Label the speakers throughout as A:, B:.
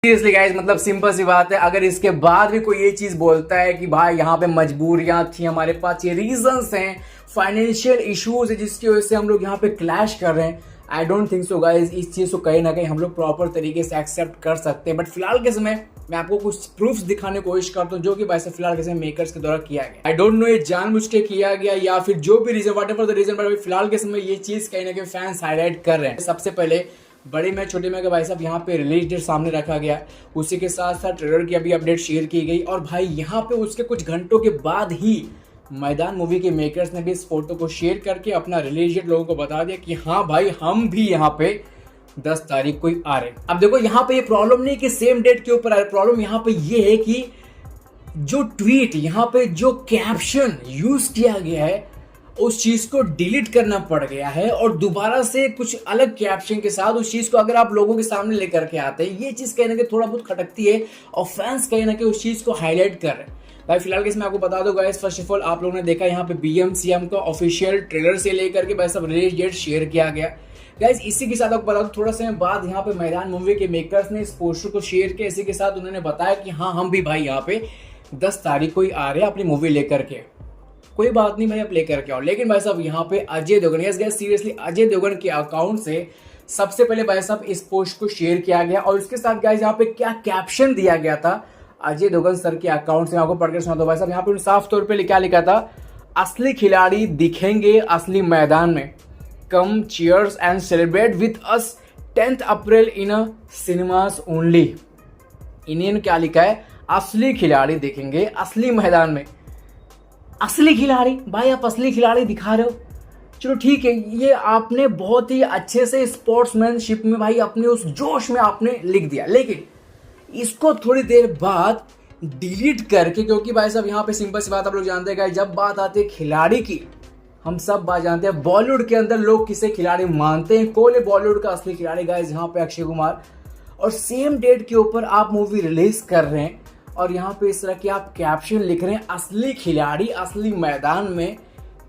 A: Seriously guys, मतलब simple सी बात है, अगर इसके बाद भी कोई ये चीज बोलता है कि भाई यहाँ पे मजबूरियां थी, हमारे पास ये रीजंस हैं, फाइनेंशियल इश्यूज है जिसकी वजह से हम लोग यहाँ पे क्लैश कर रहे हैं, I don't think so guys. इस चीज को कहीं ना कहीं हम लोग प्रॉपर तरीके से एक्सेप्ट कर सकते हैं। बट फिलहाल के समय मैं आपको कुछ प्रूफ्स दिखाने की कोशिश करता हूँ जो कि वैसे फिलहाल के समय मेकर्स के द्वारा किया गया। आई डोंट नो ये जानबूझ के किया गया या फिर जो भी reason, whatever the reason, but फिलहाल के समय ये चीज कहीं ना कहीं फैंस हाईलाइट कर रहे हैं। सबसे पहले बड़े मैच छोटे मैच का भाई साहब यहाँ पे रिलीज डेट सामने रखा गया, उसी के साथ साथ ट्रेलर की अभी अपडेट शेयर की गई और भाई यहाँ पे उसके कुछ घंटों के बाद ही मैदान मूवी के मेकर्स ने भी इस फोटो को शेयर करके अपना रिलीज डेट लोगों को बता दिया कि हाँ भाई हम भी यहाँ पे 10 तारीख को ही आ रहे। अब देखो यहाँ पे ये प्रॉब्लम नहीं कि सेम डेट के ऊपर आ रहे, प्रॉब्लम यहाँ पे ये है कि जो ट्वीट, यहाँ पे जो कैप्शन यूज किया गया है उस चीज को डिलीट करना पड़ गया है और दोबारा से कुछ अलग कैप्शन के साथ उस चीज को अगर आप लोगों के सामने लेकर के आते हैं, ये चीज कहीं ना कहीं थोड़ा बहुत खटकती है और फैंस कहीं ना कहीं उस चीज को हाईलाइट कर रहे हैं। भाई फिलहाल के इसमें आपको बता दो गाइस, फर्स्ट ऑफ ऑल आप लोगों ने देखा यहाँ पे BMCM का ऑफिशियल ट्रेलर से लेकर के भाई सब रिलीज डेट शेयर किया गया। गाइस इसी के साथ आपको बता दो, थोड़ा समय बाद यहाँ पे मैदान मूवी के मेकर्स ने इस पोस्टर को शेयर किया। इसी के साथ उन्होंने बताया कि हाँ हम भी भाई यहाँ पे 10 तारीख को ही आ रहे हैं अपनी मूवी लेकर के। कोई बात नहीं भाई, आप लेकर के आओ। लेकिन भाई साहब यहाँ पे Ajay Devgn, yes guys seriously Ajay Devgn के अकाउंट से सबसे पहले भाई साहब इस पोस्ट को शेयर किया गया और उसके साथ गाइस यहाँ पे क्या कैप्शन दिया गया था अजय देवगन सर के अकाउंट से, आपको पढ़कर सुना दो भाई साहब। यहाँ पे साफ तौर पे क्या लिखा था, असली खिलाड़ी दिखेंगे असली मैदान में, come cheers and celebrate with us 10th April in a cinemas only. इन्हें क्या लिखा है, असली खिलाड़ी दिखेंगे असली मैदान में। असली खिलाड़ी भाई, आप असली खिलाड़ी दिखा रहे हो, चलो ठीक है, ये आपने बहुत ही अच्छे से स्पोर्ट्समैनशिप में भाई अपने उस जोश में आपने लिख दिया, लेकिन इसको थोड़ी देर बाद डिलीट करके, क्योंकि भाई साहब यहाँ पे सिंपल सी बात आप लोग जानते हैं, जब बात आती है खिलाड़ी की, हम सब बात जानते हैं बॉलीवुड के अंदर लोग किसे खिलाड़ी मानते हैं, कौन है बॉलीवुड का असली खिलाड़ी गाइस, यहाँ पे अक्षय कुमार। और सेम डेट के ऊपर आप मूवी रिलीज कर रहे हैं और यहाँ पे इस तरह की आप कैप्शन लिख रहे हैं, असली खिलाड़ी असली मैदान में।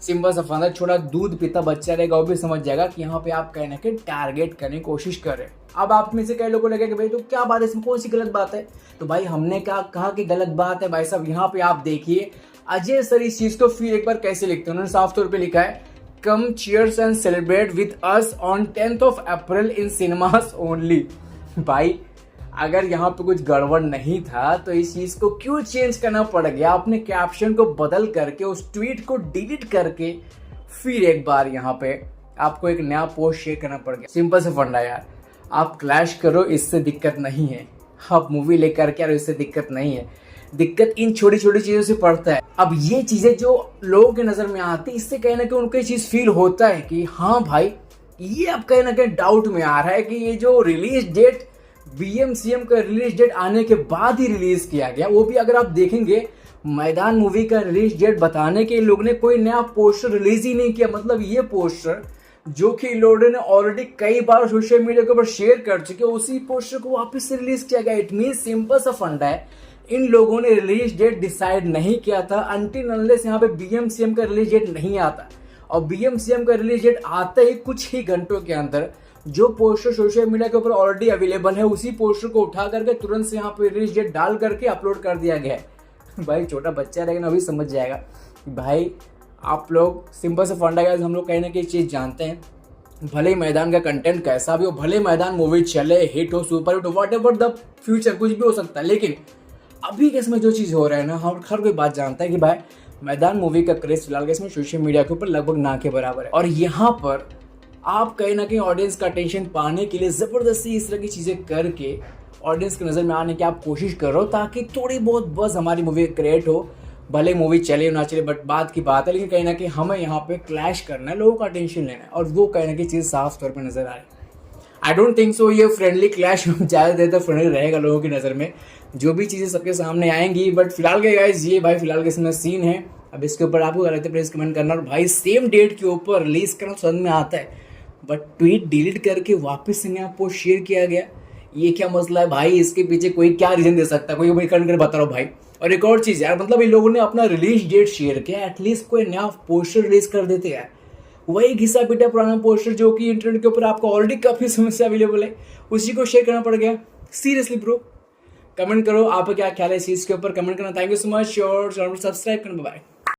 A: सिंपल सा फंदा, छोटा दूध पीता बच्चा रहेगा वो भी समझ जाएगा कि यहाँ पे आप कहीं ना कहीं टारगेट करने की कोशिश कर रहे हैं। अब आप में से कई लोगों को लगे कि भाई तो क्या बात है, इसमें कौन सी गलत बात है, तो भाई हमने कहा कि गलत बात है भाई साहब। यहाँ पे आप देखिए अजय सर इस चीज को फिर एक बार कैसे लिखते हैं, उन्होंने साफ तौर पे लिखा है, come cheers and celebrate with us on 10th of April in cinemas only. भाई अगर यहाँ पे कुछ गड़बड़ नहीं था तो इस चीज को क्यों चेंज करना पड़ गया, अपने कैप्शन को बदल करके उस ट्वीट को डिलीट करके फिर एक बार यहाँ पे आपको एक नया पोस्ट शेयर करना पड़ गया। सिंपल से फंडा यार, आप क्लैश करो इससे दिक्कत नहीं है, आप मूवी लेकर के इससे दिक्कत नहीं है, दिक्कत इन छोटी छोटी चीजों से पड़ता है। अब ये चीजें जो लोगों के नजर में आती है, इससे कहीं ना कहीं उनको ये चीज फील होता है कि हाँ भाई ये अब कहीं ना कहीं डाउट में आ रहा है कि ये जो रिलीज डेट BMCM का रिलीज डेट आने के बाद ही रिलीज किया गया, वो भी अगर आप देखेंगे मैदान मूवी का रिलीज डेट बताने के लोग ने कोई नया पोस्टर रिलीज ही नहीं किया। मतलब ये पोस्टर जो कि इन लोगों ने ऑलरेडी कई बार सोशल मीडिया के ऊपर शेयर कर चुके, उसी पोस्टर को वापस से रिलीज किया गया। इट मीन सिंपल सा फंडा है, इन लोगों ने रिलीज डेट डिसाइड नहीं किया था अनटिल अनलेस यहाँ पे BMCM का रिलीज डेट नहीं आता, और BMCM का रिलीज डेट आते ही कुछ ही घंटों के अंदर जो पोस्टर सोशल मीडिया के ऊपर ऑलरेडी अवेलेबल है उसी पोस्टर को उठा करके तुरंत से यहाँ पे रिलीज डेट डाल करके अपलोड कर दिया गया है। भाई छोटा बच्चा रहेगा ना अभी समझ जाएगा कि भाई आप लोग सिंपल से फंडा गाइस, हम लोग कहीं ना कहीं चीज जानते हैं, भले ही मैदान का कंटेंट कैसा भी हो, भले मैदान मूवी चले, हिट हो, सुपर हिट हो, वॉट एवर द फ्यूचर, कुछ भी हो सकता है, लेकिन अभी के इसमें जो चीज हो रहा है ना, हम हर कोई बात जानता है कि भाई मैदान मूवी का क्रेज फिलहाल के इसमें सोशल मीडिया के ऊपर लगभग ना के बराबर है। और यहाँ पर आप कहीं ना कहीं ऑडियंस का अटेंशन पाने के लिए जबरदस्ती इस तरह की चीजें करके ऑडियंस की नजर में आने की आप कोशिश कर रहे हो, ताकि थोड़ी बहुत बस हमारी मूवी क्रिएट हो, भले मूवी चले ना चले बट बात की बात है, लेकिन कहीं ना कहीं हमें यहाँ पे क्लैश करना है, लोगों का अटेंशन लेना है, और वो कहीं ना कहीं चीज साफ तौर पर नजर आ रही है। आई डोंट थिंक सो ये फ्रेंडली क्लैश ज्यादा देर तक फ्रेंडली रहेगा लोगों की नजर में, जो भी चीजें सबके सामने आएंगी। बट फिलहाल के गाइस ये भाई फिलहाल के इसमें सीन है। अब इसके ऊपर आपको क्या लगता है प्लीज कमेंट करना, और भाई सेम डेट के ऊपर रिलीज करना समझ में आता है, बट ट्वीट डिलीट करके वापस से नया पोस्ट शेयर किया गया, ये क्या मसला है भाई, इसके पीछे कोई क्या रीजन दे सकता है, कोई भाई कर बता रहा हूँ भाई। और एक और चीज यार, मतलब इन लोगों ने अपना रिलीज डेट शेयर किया, एटलीस्ट कोई नया पोस्टर रिलीज कर देते यार, वही घिसा पीटा पुराना पोस्टर जो कि इंटरनेट के ऊपर आपको ऑलरेडी काफी समय से अवेलेबल है, उसी को शेयर करना पड़ गया। सीरियसली ब्रो, कमेंट करो आपका क्या ख्याल है इस चीज़ के ऊपर, कमेंट करना। Thank you so much, sure subscribe करना, बाय।